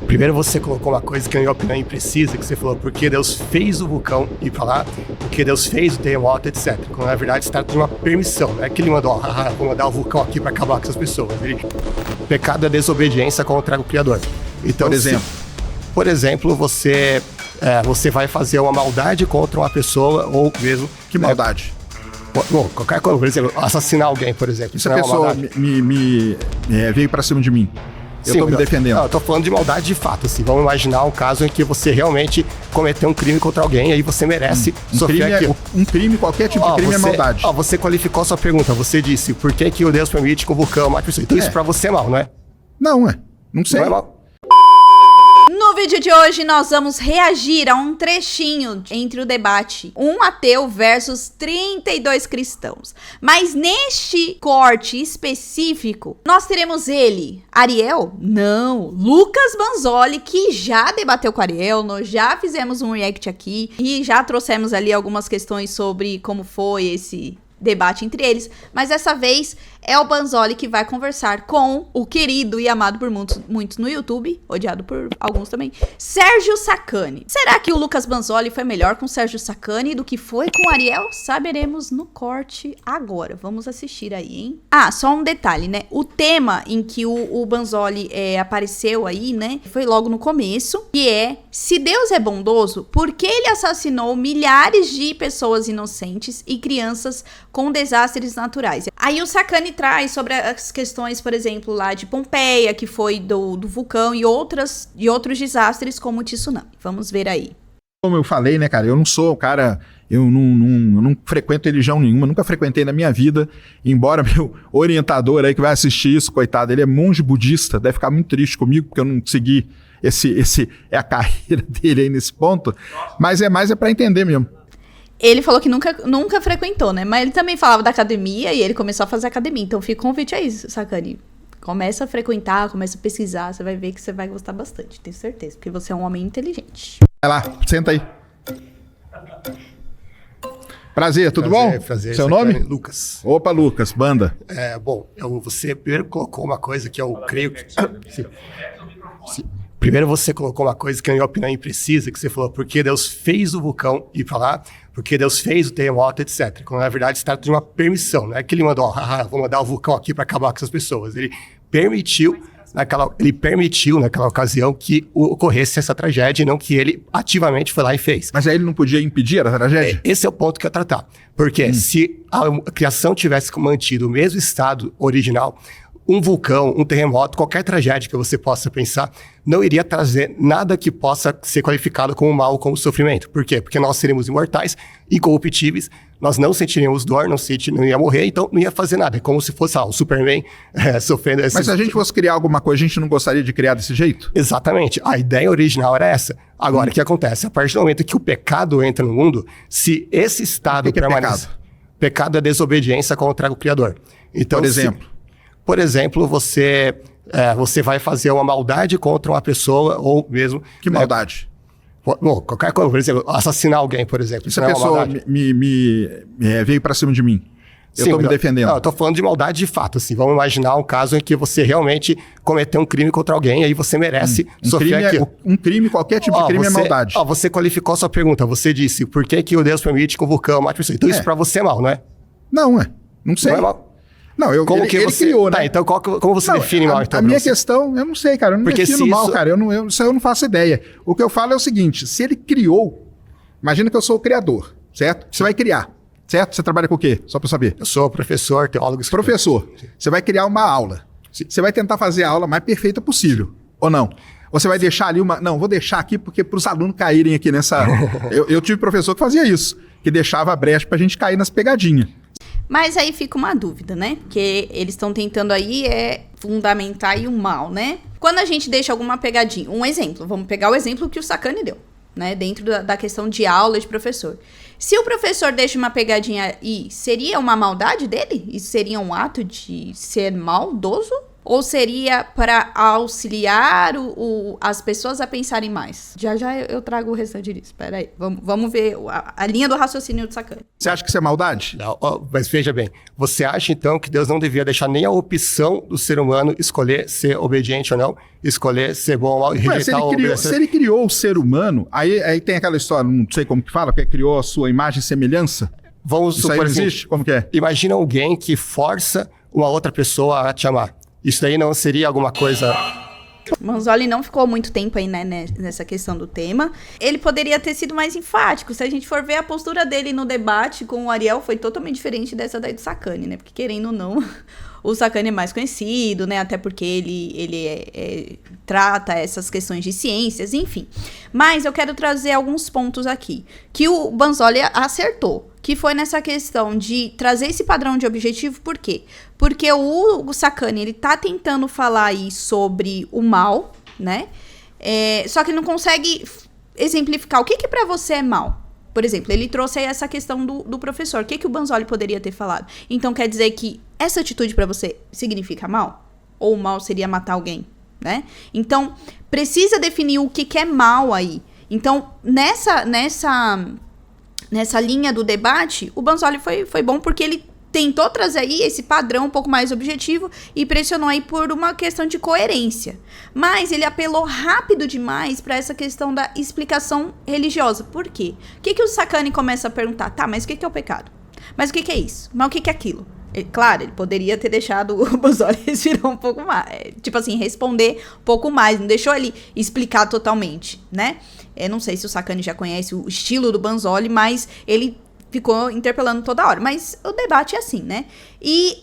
Primeiro você colocou uma coisa que na minha opinião é imprecisa, que você falou porque Deus fez o vulcão ir pra lá, porque Deus fez o terremoto, etc. Quando na verdade se trata de uma permissão, não é que ele mandou, vou mandar o vulcão aqui para acabar com essas pessoas. Pecado é desobediência contra o Criador. Então, por exemplo, você vai fazer uma maldade contra uma pessoa ou mesmo... Que maldade? Bom, qualquer coisa, por exemplo, assassinar alguém, por exemplo. Se a pessoa veio pra cima de mim, eu tô me defendendo. Não, eu tô falando de maldade de fato, assim. Vamos imaginar um caso em que você realmente cometeu um crime contra alguém e aí você merece sofrer aquilo. Um crime, qualquer tipo de crime é maldade. Você qualificou a sua pergunta. Você disse, por que o Deus permite que o vulcão mate pessoas? Então isso pra você é mal, não é? Não, não sei. Não é mal. No vídeo de hoje, nós vamos reagir a um trechinho entre o debate um ateu versus 32 cristãos. Mas neste corte específico, nós teremos ele, Ariel? Não, Lucas Banzoli, que já debateu com Ariel, nós já fizemos um react aqui e já trouxemos ali algumas questões sobre como foi esse debate entre eles, mas dessa vez é o Banzoli que vai conversar com o querido e amado por muitos no YouTube, odiado por alguns também, Sérgio Sacani. Será que o Lucas Banzoli foi melhor com o Sérgio Sacani do que foi com o Ariel? Saberemos no corte agora. Vamos assistir aí, hein? Ah, só um detalhe, né? O tema em que o Banzoli apareceu aí, né? Foi logo no começo, que é: se Deus é bondoso, por que ele assassinou milhares de pessoas inocentes e crianças com desastres naturais? Aí o Sacani traz sobre as questões, por exemplo, lá de Pompeia, que foi do vulcão, e outros desastres como o tsunami. Vamos ver aí. Como eu falei, né, cara, eu não sou cara, eu não frequento religião nenhuma, nunca frequentei na minha vida, embora meu orientador aí que vai assistir isso, coitado, ele é monge budista, deve ficar muito triste comigo, porque eu não segui a carreira dele aí nesse ponto, mas é pra entender mesmo. Ele falou que nunca frequentou, né? Mas ele também falava da academia e ele começou a fazer academia. Então fica o convite a isso, Sacani. Começa a frequentar, começa a pesquisar, você vai ver que você vai gostar bastante, tenho certeza. Porque você é um homem inteligente. Vai lá, senta aí. Prazer, tudo bom? Prazer. Seu nome? Lucas. Opa, Lucas, banda. Bom, você primeiro colocou uma coisa que eu creio que... Primeiro você colocou uma coisa que na minha opinião é imprecisa, que você falou porque Deus fez o vulcão ir pra lá, porque Deus fez o terremoto, etc. Quando na verdade se trata de uma permissão, não é que ele mandou, vou mandar o vulcão aqui para acabar com essas pessoas. Ele permitiu naquela ocasião que ocorresse essa tragédia e não que ele ativamente foi lá e fez. Mas aí ele não podia impedir a tragédia? Esse é o ponto que eu ia tratar. Porque se a criação tivesse mantido o mesmo estado original, um vulcão, um terremoto, qualquer tragédia que você possa pensar, não iria trazer nada que possa ser qualificado como mal ou como sofrimento. Por quê? Porque nós seríamos imortais, incorruptíveis, nós não sentiríamos dor, não ia morrer, então não ia fazer nada. É como se fosse o Superman sofrendo... Mas se a gente fosse criar alguma coisa, a gente não gostaria de criar desse jeito? Exatamente. A ideia original era essa. Agora, o que acontece? A partir do momento que o pecado entra no mundo, se esse estado permanece... Pecado é desobediência contra o Criador. Então, por exemplo, você vai fazer uma maldade contra uma pessoa ou mesmo... Que maldade? Bom, qualquer coisa, por exemplo, assassinar alguém, por exemplo. Se a pessoa veio pra cima de mim, eu tô me defendendo. Não, eu tô falando de maldade de fato, assim. Vamos imaginar um caso em que você realmente cometeu um crime contra alguém e aí você merece sofrer aquilo. Um crime, qualquer tipo de crime é maldade. Você qualificou a sua pergunta. Você disse, por que o Deus permite que o vulcão mate pessoas? Então isso pra você é mal, não é? Não sei. Não é mal? Não, ele criou, né? Tá, então como você define mal? Então, a minha questão, eu não sei, cara. Eu não defino mal, cara. Eu não faço ideia. O que eu falo é o seguinte, se ele criou, imagina que eu sou o criador, certo? Você vai criar, certo? Você trabalha com o quê? Só pra eu saber. Eu sou professor, teólogo... Professor. Você vai criar uma aula. Você vai tentar fazer a aula mais perfeita possível, ou não? Ou você vai deixar ali uma... Não, vou deixar aqui porque para os alunos caírem aqui nessa... eu tive professor que fazia isso, que deixava a brecha pra gente cair nas pegadinhas. Mas aí fica uma dúvida, né? Porque eles estão tentando aí fundamentar aí o mal, né? Quando a gente deixa alguma pegadinha, um exemplo, vamos pegar o exemplo que o Sacani deu, né? Dentro da questão de aula de professor. Se o professor deixa uma pegadinha aí, seria uma maldade dele? Isso seria um ato de ser maldoso? ou seria para auxiliar as pessoas a pensarem mais? Já eu trago o restante disso. Espera aí, vamos ver a linha do raciocínio do Sacani. Você acha que isso é maldade? Não, mas veja bem, você acha então que Deus não devia deixar nem a opção do ser humano escolher ser obediente ou não, escolher ser bom ou mal e rejeitar ou obedecer? Se ele criou o ser humano, aí tem aquela história, não sei como que fala, que criou a sua imagem e semelhança. Vamos Isso aí supor não assim, existe? Como que é? imagina alguém que força uma outra pessoa a te amar. Isso daí não seria alguma coisa... Manzoli não ficou muito tempo aí, né, nessa questão do tema. Ele poderia ter sido mais enfático. Se a gente for ver a postura dele no debate com o Ariel, foi totalmente diferente dessa daí do Sacani, né? Porque querendo ou não, o Sacani é mais conhecido, né? Até porque ele trata essas questões de ciências, enfim. Mas eu quero trazer alguns pontos aqui que o Manzoli acertou. Que foi nessa questão de trazer esse padrão de objetivo, por quê? Porque o Sacani, ele tá tentando falar aí sobre o mal, né? Só que ele não consegue exemplificar o que pra você é mal. Por exemplo, ele trouxe aí essa questão do professor. O que o Manzoli poderia ter falado? Então, quer dizer que essa atitude pra você significa mal? Ou o mal seria matar alguém, né? Então, precisa definir o que é mal aí. Então, nessa linha do debate, o Manzoli foi bom porque ele tentou trazer aí esse padrão um pouco mais objetivo e pressionou aí por uma questão de coerência. Mas ele apelou rápido demais para essa questão da explicação religiosa. Por quê? O que o Sacani começa a perguntar? Tá, mas o que é o pecado? Mas o que é isso? Mas o que é aquilo? Claro, ele poderia ter deixado o Manzoli respirar um pouco mais. Tipo assim, responder um pouco mais. Não deixou ele explicar totalmente, né? Eu não sei se o Sacani já conhece o estilo do Manzoli, mas ele ficou interpelando toda hora. Mas o debate é assim, né? E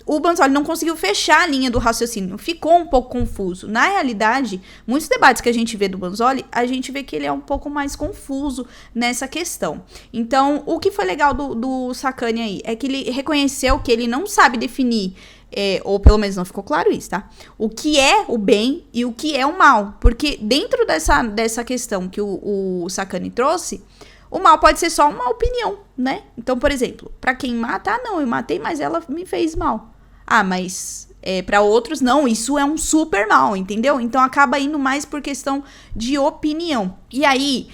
o Manzoli não conseguiu fechar a linha do raciocínio. Ficou um pouco confuso. Na realidade, muitos debates que a gente vê do Manzoli, a gente vê que ele é um pouco mais confuso nessa questão. Então, o que foi legal do Sacani aí é que ele reconheceu que ele não sabe definir, ou pelo menos não ficou claro isso, tá? O que é o bem e o que é o mal. Porque dentro dessa questão que o Sacani trouxe, o mal pode ser só uma opinião, né? Então, por exemplo, pra quem mata, não, eu matei, mas ela me fez mal. Mas pra outros, não, isso é um super mal, entendeu? Então, acaba indo mais por questão de opinião. E aí,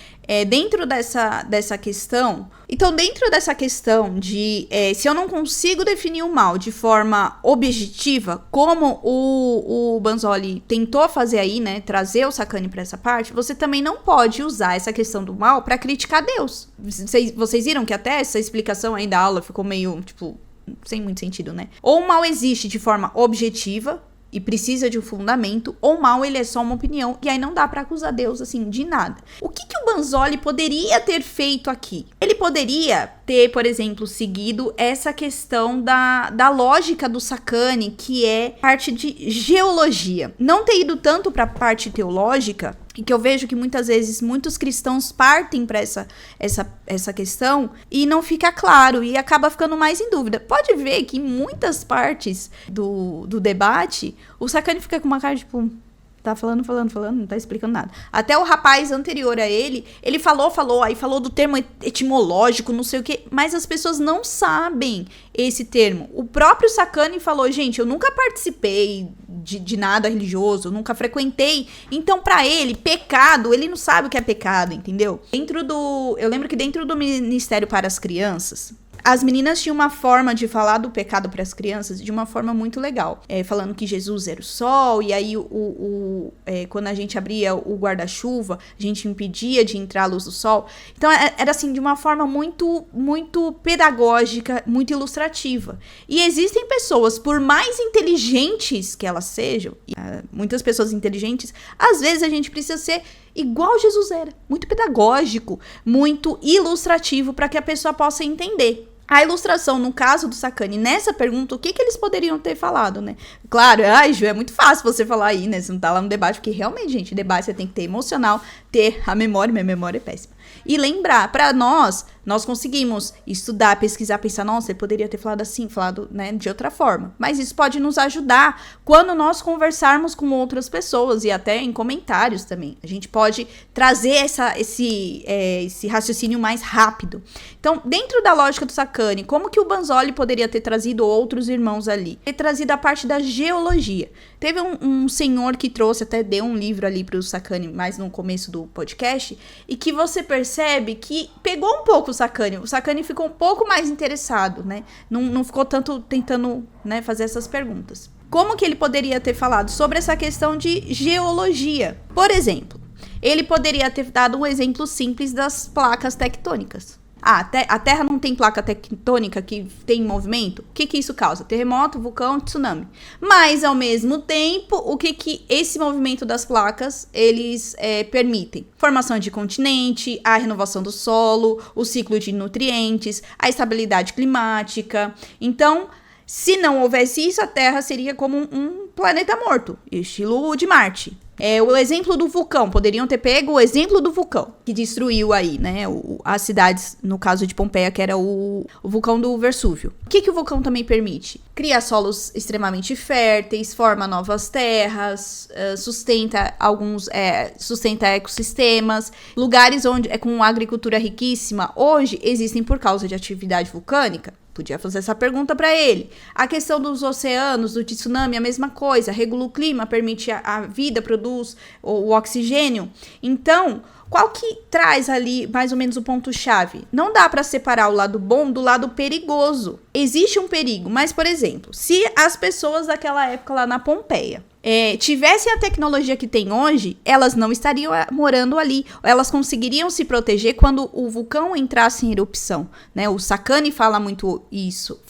dentro dessa questão... Então, dentro dessa questão de se eu não consigo definir o mal de forma objetiva, como o Manzoli tentou fazer aí, né, trazer o Sacani para essa parte, você também não pode usar essa questão do mal para criticar Deus. Vocês viram que até essa explicação aí da aula ficou meio, tipo, sem muito sentido, né? Ou o mal existe de forma objetiva e precisa de um fundamento, ou mal ele é só uma opinião, e aí não dá pra acusar Deus, assim, de nada. O que o Manzoli poderia ter feito aqui? Ele poderia ter, por exemplo, seguido essa questão da lógica do Sacani, que é parte de geologia. Não ter ido tanto pra parte teológica, e que eu vejo que muitas vezes muitos cristãos partem para essa questão e não fica claro e acaba ficando mais em dúvida. Pode ver que em muitas partes do debate, o Sacani fica com uma cara tipo... Tá falando, não tá explicando nada. Até o rapaz anterior a ele falou, aí falou do termo etimológico, não sei o quê, mas as pessoas não sabem esse termo. O próprio Sacani falou, gente, eu nunca participei de nada religioso, eu nunca frequentei. Então, pra ele, pecado, ele não sabe o que é pecado, entendeu? Eu lembro que dentro do Ministério para as Crianças, as meninas tinham uma forma de falar do pecado para as crianças de uma forma muito legal. Falando que Jesus era o sol, e aí quando a gente abria o guarda-chuva, a gente impedia de entrar a luz do sol. Então, era assim, de uma forma muito, muito pedagógica, muito ilustrativa. E existem pessoas, por mais inteligentes que elas sejam, muitas pessoas inteligentes, às vezes a gente precisa ser igual Jesus era. Muito pedagógico, muito ilustrativo para que a pessoa possa entender. A ilustração, no caso do Sacani, nessa pergunta, o que eles poderiam ter falado, né? Claro, Ju, é muito fácil você falar aí, né? Você não tá lá no debate, porque realmente, gente, debate você tem que ter emocional, ter a memória, minha memória é péssima. E lembrar, pra nós, Nós conseguimos estudar, pesquisar, pensar, nossa, ele poderia ter falado assim, falado, né, de outra forma. Mas isso pode nos ajudar quando nós conversarmos com outras pessoas e até em comentários também. A gente pode trazer esse raciocínio mais rápido. Então, dentro da lógica do Sacani, como que o Banzoli poderia ter trazido outros irmãos ali? Ter trazido a parte da geologia. Teve um senhor que trouxe, até deu um livro ali para o Sacani, mais no começo do podcast, e que você percebe que pegou um pouco o Sacani ficou um pouco mais interessado, né? Não ficou tanto tentando, né, fazer essas perguntas. Como que ele poderia ter falado sobre essa questão de geologia? Por exemplo, ele poderia ter dado um exemplo simples das placas tectônicas. A Terra não tem placa tectônica que tem movimento? O que isso causa? Terremoto, vulcão, tsunami. Mas, ao mesmo tempo, o que esse movimento das placas, eles permitem? Formação de continente, a renovação do solo, o ciclo de nutrientes, a estabilidade climática. Então, se não houvesse isso, a Terra seria como um planeta morto, estilo de Marte. O exemplo do vulcão, poderiam ter pego o exemplo do vulcão, que destruiu aí, né, as cidades, no caso de Pompeia, que era o vulcão do Vesúvio. O que o vulcão também permite? Cria solos extremamente férteis, forma novas terras, sustenta ecossistemas, lugares onde é com agricultura riquíssima, hoje existem por causa de atividade vulcânica. Podia fazer essa pergunta para ele. A questão dos oceanos, do tsunami, a mesma coisa. Regula o clima, permite a vida, produz o oxigênio. Então, qual que traz ali mais ou menos o ponto-chave? Não dá para separar o lado bom do lado perigoso. Existe um perigo, mas, por exemplo, se as pessoas daquela época lá na Pompeia tivessem a tecnologia que tem hoje, elas não estariam morando ali. Elas conseguiriam se proteger quando o vulcão entrasse em erupção, né? O Sacani fala muito isso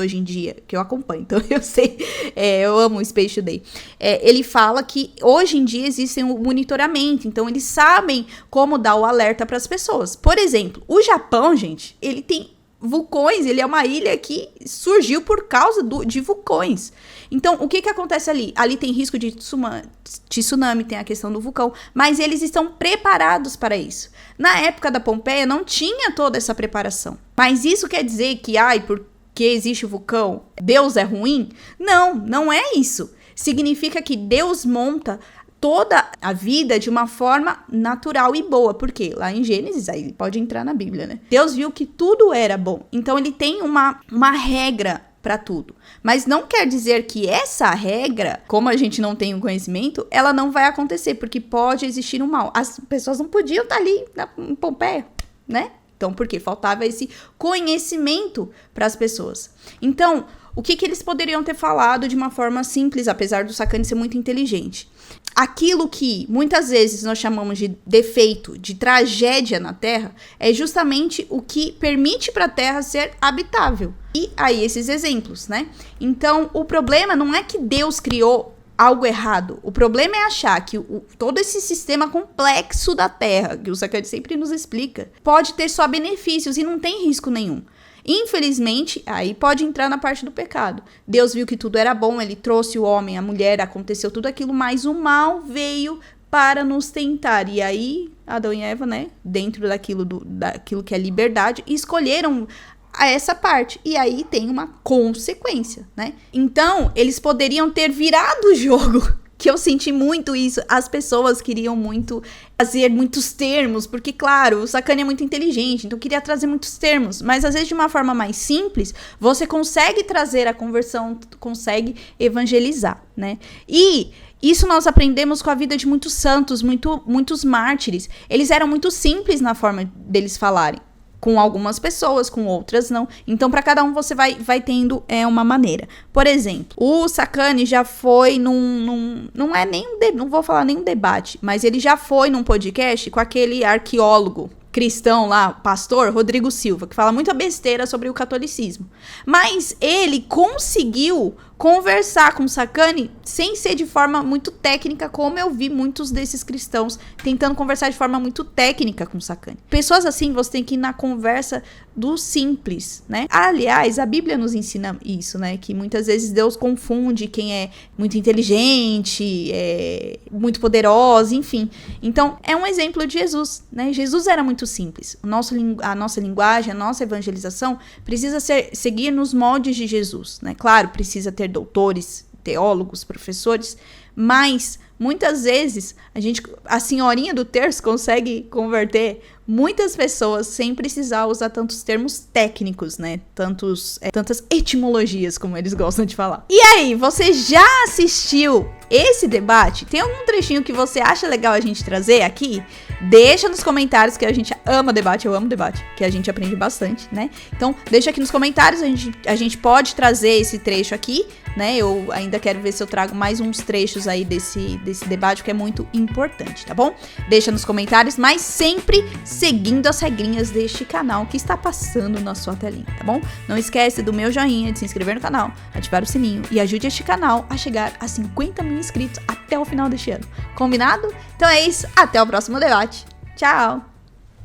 hoje em dia, que eu acompanho, então eu sei, eu amo o Space Today. Ele fala que hoje em dia existe um monitoramento, então eles sabem como dar o alerta para as pessoas. Por exemplo, o Japão, gente, ele tem vulcões, ele é uma ilha que surgiu por causa de vulcões. Então, o que acontece ali? Ali tem risco de tsunami, tem a questão do vulcão, mas eles estão preparados para isso. Na época da Pompeia, não tinha toda essa preparação. Mas isso quer dizer que, porque existe o vulcão, Deus é ruim? Não é isso. Significa que Deus monta toda a vida de uma forma natural e boa. Por quê? Lá em Gênesis, aí pode entrar na Bíblia, né? Deus viu que tudo era bom. Então, ele tem uma regra para tudo. Mas não quer dizer que essa regra, como a gente não tem o conhecimento, ela não vai acontecer, porque pode existir um mal. As pessoas não podiam estar ali em Pompeia, né? Então, por quê? Faltava esse conhecimento para as pessoas. Então, o que eles poderiam ter falado de uma forma simples, apesar do Sacani ser muito inteligente? Aquilo que muitas vezes nós chamamos de defeito, de tragédia na Terra, é justamente o que permite para a Terra ser habitável. E aí esses exemplos, né? Então, o problema não é que Deus criou algo errado. O problema é achar que todo esse sistema complexo da Terra, que o Sacani sempre nos explica, pode ter só benefícios e não tem risco nenhum. Infelizmente, aí pode entrar na parte do pecado. Deus viu que tudo era bom, ele trouxe o homem, a mulher, aconteceu tudo aquilo, mas o mal veio para nos tentar. E aí, Adão e Eva, né, dentro daquilo que é liberdade, escolheram essa parte. E aí tem uma consequência, né? Então, eles poderiam ter virado o jogo. Que eu senti muito isso, as pessoas queriam muito fazer muitos termos, porque, claro, o Sacani é muito inteligente, então queria trazer muitos termos, mas às vezes de uma forma mais simples, você consegue trazer a conversão, consegue evangelizar, né? E isso nós aprendemos com a vida de muitos santos, muitos mártires, eles eram muito simples na forma deles falarem. Com algumas pessoas, com outras não. Então, para cada um, você vai tendo uma maneira. Por exemplo, o Sacani já foi não vou falar nem um debate, mas ele já foi num podcast com aquele arqueólogo cristão lá, pastor Rodrigo Silva, que fala muita besteira sobre o catolicismo. Mas ele conseguiu conversar com o Sacani sem ser de forma muito técnica, como eu vi muitos desses cristãos tentando conversar de forma muito técnica com o Sacani. Pessoas assim, você tem que ir na conversa do simples, né? Aliás, a Bíblia nos ensina isso, né? Que muitas vezes Deus confunde quem é muito inteligente, muito poderoso, enfim. Então, é um exemplo de Jesus, né? Jesus era muito simples. A nossa linguagem, a nossa evangelização precisa seguir nos moldes de Jesus, né? Claro, precisa ter doutores, teólogos, professores, mas muitas vezes a senhorinha do terço consegue converter muitas pessoas sem precisar usar tantos termos técnicos, né? Tantas etimologias, como eles gostam de falar. E aí, você já assistiu esse debate? Tem algum trechinho que você acha legal a gente trazer aqui? Deixa nos comentários, que a gente ama debate, eu amo debate, que a gente aprende bastante, né? Então, deixa aqui nos comentários, a gente pode trazer esse trecho aqui, né? Eu ainda quero ver se eu trago mais uns trechos aí desse debate, que é muito importante, tá bom? Deixa nos comentários, mas sempre seguindo as regrinhas deste canal que está passando na sua telinha, tá bom? Não esquece do meu joinha, de se inscrever no canal, ativar o sininho e ajude este canal a chegar a 50 mil inscritos até o final deste ano. Combinado? Então é isso, até o próximo debate. Tchau!